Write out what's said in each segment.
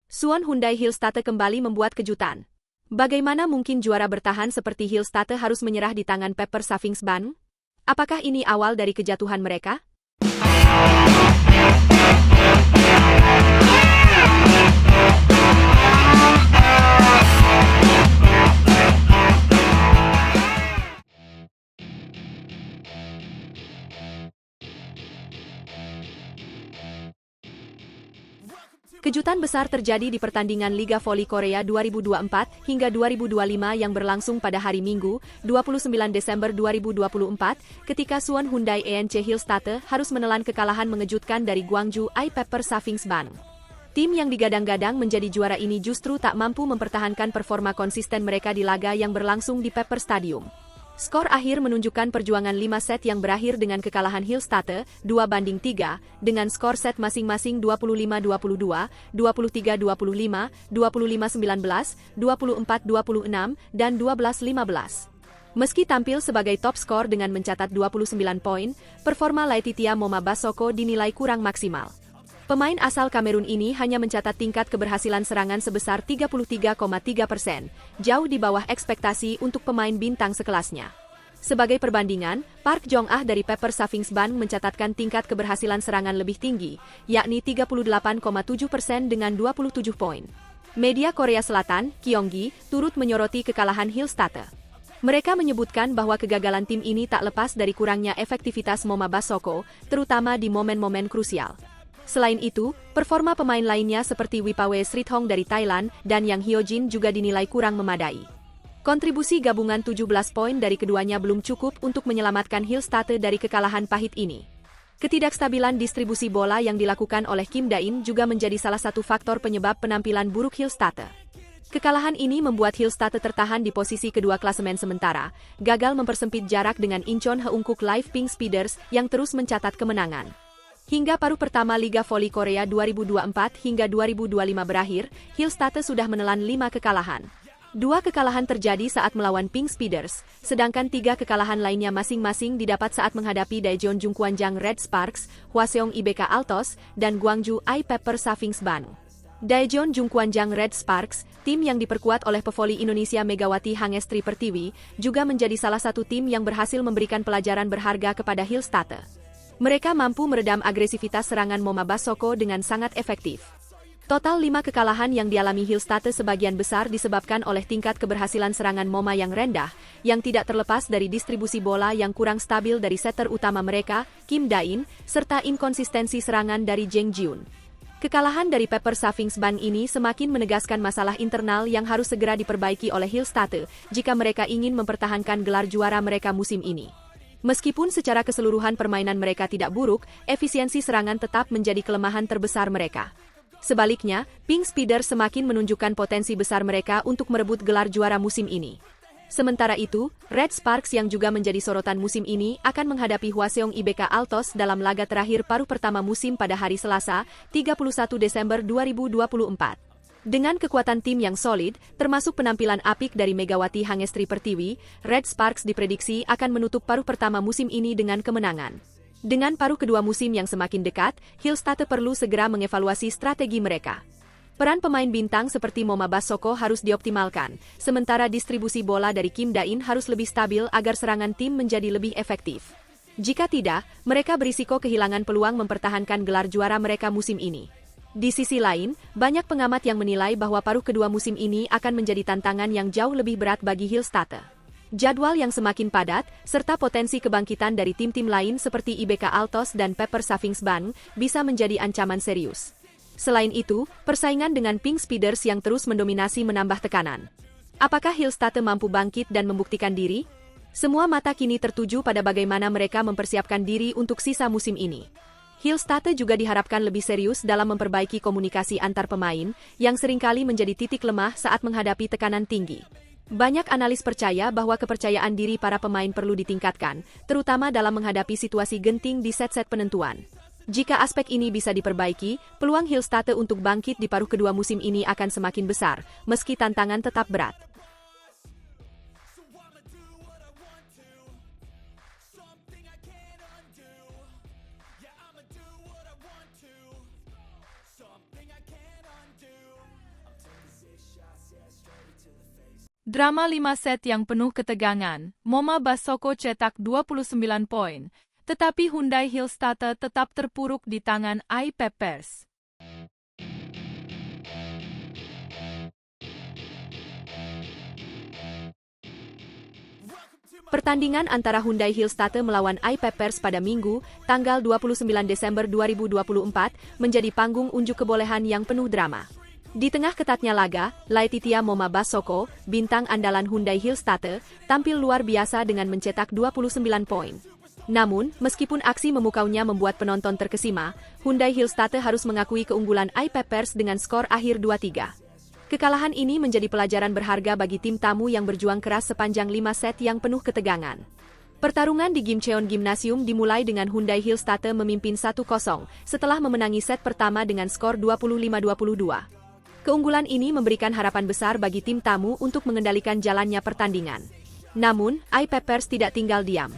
Suwon Hyundai Hillstate kembali membuat kejutan. Bagaimana mungkin juara bertahan seperti Hillstate harus menyerah di tangan Pepper Safingsban? Apakah ini awal dari kejatuhan mereka? Kejutan besar terjadi di pertandingan Liga Voli Korea 2024 hingga 2025 yang berlangsung pada hari Minggu, 29 Desember 2024, ketika Suwon Hyundai ENC Hillstate harus menelan kekalahan mengejutkan dari Gwangju I Pepper Safingsban. Tim yang digadang-gadang menjadi juara ini justru tak mampu mempertahankan performa konsisten mereka di laga yang berlangsung di Pepper Stadium. Skor akhir menunjukkan perjuangan 5 set yang berakhir dengan kekalahan Hillstate 2-3, dengan skor set masing-masing 25-22, 23-25, 25-19, 24-26, dan 12-15. Meski tampil sebagai top skor dengan mencatat 29 poin, performa Laetitia Moma Basoko dinilai kurang maksimal. Pemain asal Kamerun ini hanya mencatat tingkat keberhasilan serangan sebesar 33,3%, jauh di bawah ekspektasi untuk pemain bintang sekelasnya. Sebagai perbandingan, Park Jong-ah dari Pepper Safingsban mencatatkan tingkat keberhasilan serangan lebih tinggi, yakni 38,7% dengan 27 poin. Media Korea Selatan, Kyonggi, turut menyoroti kekalahan Hillstate. Mereka menyebutkan bahwa kegagalan tim ini tak lepas dari kurangnya efektivitas Moma Basoko, terutama di momen-momen krusial. Selain itu, performa pemain lainnya seperti Wipawe Srithong dari Thailand dan Yang Hyojin juga dinilai kurang memadai. Kontribusi gabungan 17 poin dari keduanya belum cukup untuk menyelamatkan Hillstate dari kekalahan pahit ini. Ketidakstabilan distribusi bola yang dilakukan oleh Kim Da-in juga menjadi salah satu faktor penyebab penampilan buruk Hillstate. Kekalahan ini membuat Hillstate tertahan di posisi kedua klasemen sementara, gagal mempersempit jarak dengan Incheon Heungkuk Live Pink Speeders yang terus mencatat kemenangan. Hingga paruh pertama Liga Voli Korea 2024 hingga 2025 berakhir, Hillstate sudah menelan 5 kekalahan. 2 kekalahan terjadi saat melawan Pink Speeders, sedangkan 3 kekalahan lainnya masing-masing didapat saat menghadapi Daejeon Jungkwanjang Red Sparks, Hwaseong IBK Altos, dan Gwangju I Pepper Safingsban. Daejeon Jungkwanjang Red Sparks, tim yang diperkuat oleh pevoli Indonesia Megawati Hangestri Pertiwi, juga menjadi salah satu tim yang berhasil memberikan pelajaran berharga kepada Hillstate. Mereka mampu meredam agresivitas serangan Moma Basoko dengan sangat efektif. Total 5 kekalahan yang dialami Hillstate sebagian besar disebabkan oleh tingkat keberhasilan serangan Moma yang rendah, yang tidak terlepas dari distribusi bola yang kurang stabil dari setter utama mereka, Kim Da-in, serta inkonsistensi serangan dari Jeng Jiun. Kekalahan dari Pepper Safingsban ini semakin menegaskan masalah internal yang harus segera diperbaiki oleh Hillstate jika mereka ingin mempertahankan gelar juara mereka musim ini. Meskipun secara keseluruhan permainan mereka tidak buruk, efisiensi serangan tetap menjadi kelemahan terbesar mereka. Sebaliknya, Pink Speeders semakin menunjukkan potensi besar mereka untuk merebut gelar juara musim ini. Sementara itu, Red Sparks yang juga menjadi sorotan musim ini akan menghadapi Hwaseong IBK Altos dalam laga terakhir paruh pertama musim pada hari Selasa, 31 Desember 2024. Dengan kekuatan tim yang solid, termasuk penampilan apik dari Megawati Hangestri Pertiwi, Red Sparks diprediksi akan menutup paruh pertama musim ini dengan kemenangan. Dengan paruh kedua musim yang semakin dekat, Hillstate perlu segera mengevaluasi strategi mereka. Peran pemain bintang seperti Moma Basoko harus dioptimalkan, sementara distribusi bola dari Kim Da-in harus lebih stabil agar serangan tim menjadi lebih efektif. Jika tidak, mereka berisiko kehilangan peluang mempertahankan gelar juara mereka musim ini. Di sisi lain, banyak pengamat yang menilai bahwa paruh kedua musim ini akan menjadi tantangan yang jauh lebih berat bagi Hillstate. Jadwal yang semakin padat, serta potensi kebangkitan dari tim-tim lain seperti IBK Altos dan Pepper Safingsban bisa menjadi ancaman serius. Selain itu, persaingan dengan Pink Speeders yang terus mendominasi menambah tekanan. Apakah Hillstate mampu bangkit dan membuktikan diri? Semua mata kini tertuju pada bagaimana mereka mempersiapkan diri untuk sisa musim ini. Hillstate juga diharapkan lebih serius dalam memperbaiki komunikasi antar pemain, yang seringkali menjadi titik lemah saat menghadapi tekanan tinggi. Banyak analis percaya bahwa kepercayaan diri para pemain perlu ditingkatkan, terutama dalam menghadapi situasi genting di set-set penentuan. Jika aspek ini bisa diperbaiki, peluang Hillstate untuk bangkit di paruh kedua musim ini akan semakin besar, meski tantangan tetap berat. Drama 5 set yang penuh ketegangan, Moma Basoko cetak 29 poin, tetapi Hyundai Hillstatter tetap terpuruk di tangan Ai Peppers. Pertandingan antara Hyundai Hillstatter melawan Ai Peppers pada Minggu, tanggal 29 Desember 2024, menjadi panggung unjuk kebolehan yang penuh drama. Di tengah ketatnya laga, Laetitia Moma Basoko, bintang andalan Hyundai Hillstatter, tampil luar biasa dengan mencetak 29 poin. Namun, meskipun aksi memukaunya membuat penonton terkesima, Hyundai Hillstatter harus mengakui keunggulan Ai Peppers dengan skor akhir 2-3. Kekalahan ini menjadi pelajaran berharga bagi tim tamu yang berjuang keras sepanjang 5 set yang penuh ketegangan. Pertarungan di Gimcheon Gymnasium dimulai dengan Hyundai Hillstatter memimpin 1-0 setelah memenangi set pertama dengan skor 25-22. Keunggulan ini memberikan harapan besar bagi tim tamu untuk mengendalikan jalannya pertandingan. Namun, Ai Peppers tidak tinggal diam.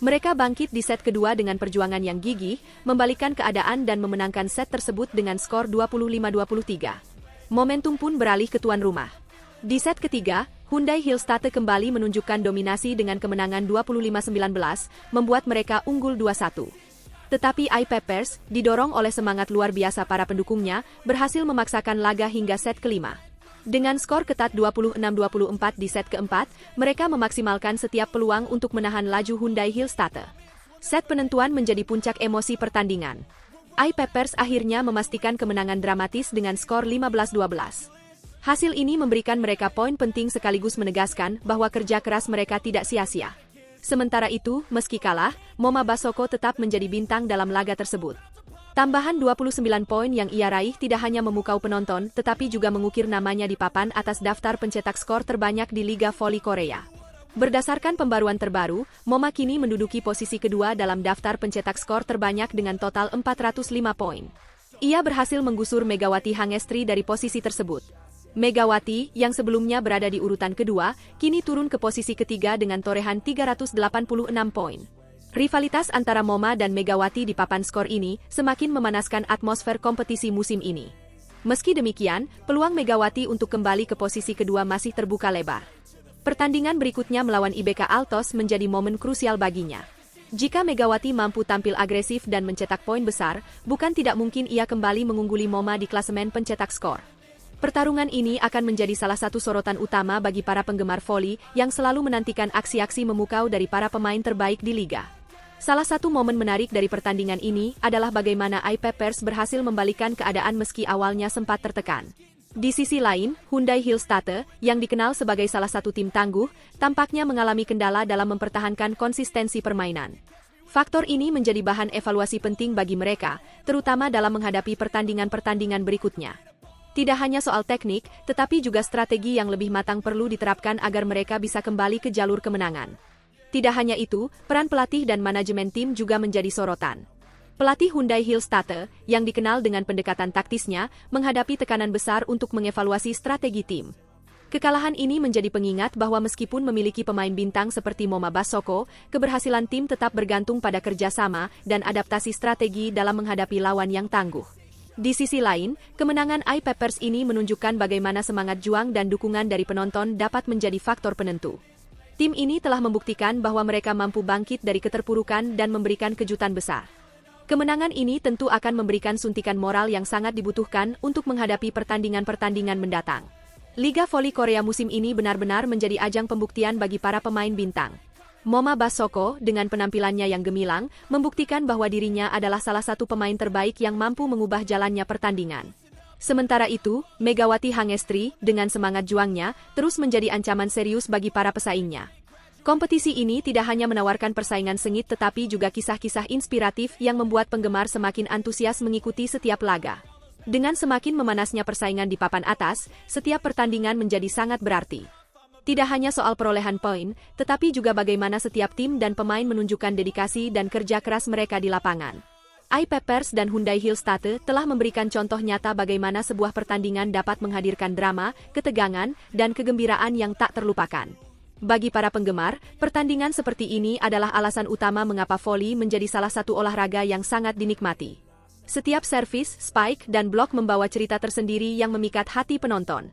Mereka bangkit di set kedua dengan perjuangan yang gigih, membalikkan keadaan dan memenangkan set tersebut dengan skor 25-23. Momentum pun beralih ke tuan rumah. Di set ketiga, Hyundai Hillstatter kembali menunjukkan dominasi dengan kemenangan 25-19, membuat mereka unggul 2-1. Tetapi Ai Peppers, didorong oleh semangat luar biasa para pendukungnya, berhasil memaksakan laga hingga set kelima. Dengan skor ketat 26-24 di set keempat, mereka memaksimalkan setiap peluang untuk menahan laju Hyundai Hillstatter. Set penentuan menjadi puncak emosi pertandingan. Ai Peppers akhirnya memastikan kemenangan dramatis dengan skor 15-12. Hasil ini memberikan mereka poin penting sekaligus menegaskan bahwa kerja keras mereka tidak sia-sia. Sementara itu, meski kalah, Moma Basoko tetap menjadi bintang dalam laga tersebut. Tambahan 29 poin yang ia raih tidak hanya memukau penonton, tetapi juga mengukir namanya di papan atas daftar pencetak skor terbanyak di Liga Voli Korea. Berdasarkan pembaruan terbaru, Moma kini menduduki posisi kedua dalam daftar pencetak skor terbanyak dengan total 405 poin. Ia berhasil menggusur Megawati Hangestri dari posisi tersebut. Megawati, yang sebelumnya berada di urutan kedua, kini turun ke posisi ketiga dengan torehan 386 poin. Rivalitas antara Moma dan Megawati di papan skor ini semakin memanaskan atmosfer kompetisi musim ini. Meski demikian, peluang Megawati untuk kembali ke posisi kedua masih terbuka lebar. Pertandingan berikutnya melawan IBK Altos menjadi momen krusial baginya. Jika Megawati mampu tampil agresif dan mencetak poin besar, bukan tidak mungkin ia kembali mengungguli Moma di klasemen pencetak skor. Pertarungan ini akan menjadi salah satu sorotan utama bagi para penggemar voli yang selalu menantikan aksi-aksi memukau dari para pemain terbaik di liga. Salah satu momen menarik dari pertandingan ini adalah bagaimana Ai Peppers berhasil membalikkan keadaan meski awalnya sempat tertekan. Di sisi lain, Hyundai Hillstatter, yang dikenal sebagai salah satu tim tangguh, tampaknya mengalami kendala dalam mempertahankan konsistensi permainan. Faktor ini menjadi bahan evaluasi penting bagi mereka, terutama dalam menghadapi pertandingan-pertandingan berikutnya. Tidak hanya soal teknik, tetapi juga strategi yang lebih matang perlu diterapkan agar mereka bisa kembali ke jalur kemenangan. Tidak hanya itu, peran pelatih dan manajemen tim juga menjadi sorotan. Pelatih Hyundai Hillstatter, yang dikenal dengan pendekatan taktisnya, menghadapi tekanan besar untuk mengevaluasi strategi tim. Kekalahan ini menjadi pengingat bahwa meskipun memiliki pemain bintang seperti Moma Basoko, keberhasilan tim tetap bergantung pada kerjasama dan adaptasi strategi dalam menghadapi lawan yang tangguh. Di sisi lain, kemenangan Ai Peppers ini menunjukkan bagaimana semangat juang dan dukungan dari penonton dapat menjadi faktor penentu. Tim ini telah membuktikan bahwa mereka mampu bangkit dari keterpurukan dan memberikan kejutan besar. Kemenangan ini tentu akan memberikan suntikan moral yang sangat dibutuhkan untuk menghadapi pertandingan-pertandingan mendatang. Liga Voli Korea musim ini benar-benar menjadi ajang pembuktian bagi para pemain bintang. Moma Basoko, dengan penampilannya yang gemilang, membuktikan bahwa dirinya adalah salah satu pemain terbaik yang mampu mengubah jalannya pertandingan. Sementara itu, Megawati Hangestri, dengan semangat juangnya, terus menjadi ancaman serius bagi para pesaingnya. Kompetisi ini tidak hanya menawarkan persaingan sengit tetapi juga kisah-kisah inspiratif yang membuat penggemar semakin antusias mengikuti setiap laga. Dengan semakin memanasnya persaingan di papan atas, setiap pertandingan menjadi sangat berarti. Tidak hanya soal perolehan poin, tetapi juga bagaimana setiap tim dan pemain menunjukkan dedikasi dan kerja keras mereka di lapangan. Ai Peppers dan Hyundai Hillstatter telah memberikan contoh nyata bagaimana sebuah pertandingan dapat menghadirkan drama, ketegangan, dan kegembiraan yang tak terlupakan. Bagi para penggemar, pertandingan seperti ini adalah alasan utama mengapa voli menjadi salah satu olahraga yang sangat dinikmati. Setiap servis, spike, dan blok membawa cerita tersendiri yang memikat hati penonton.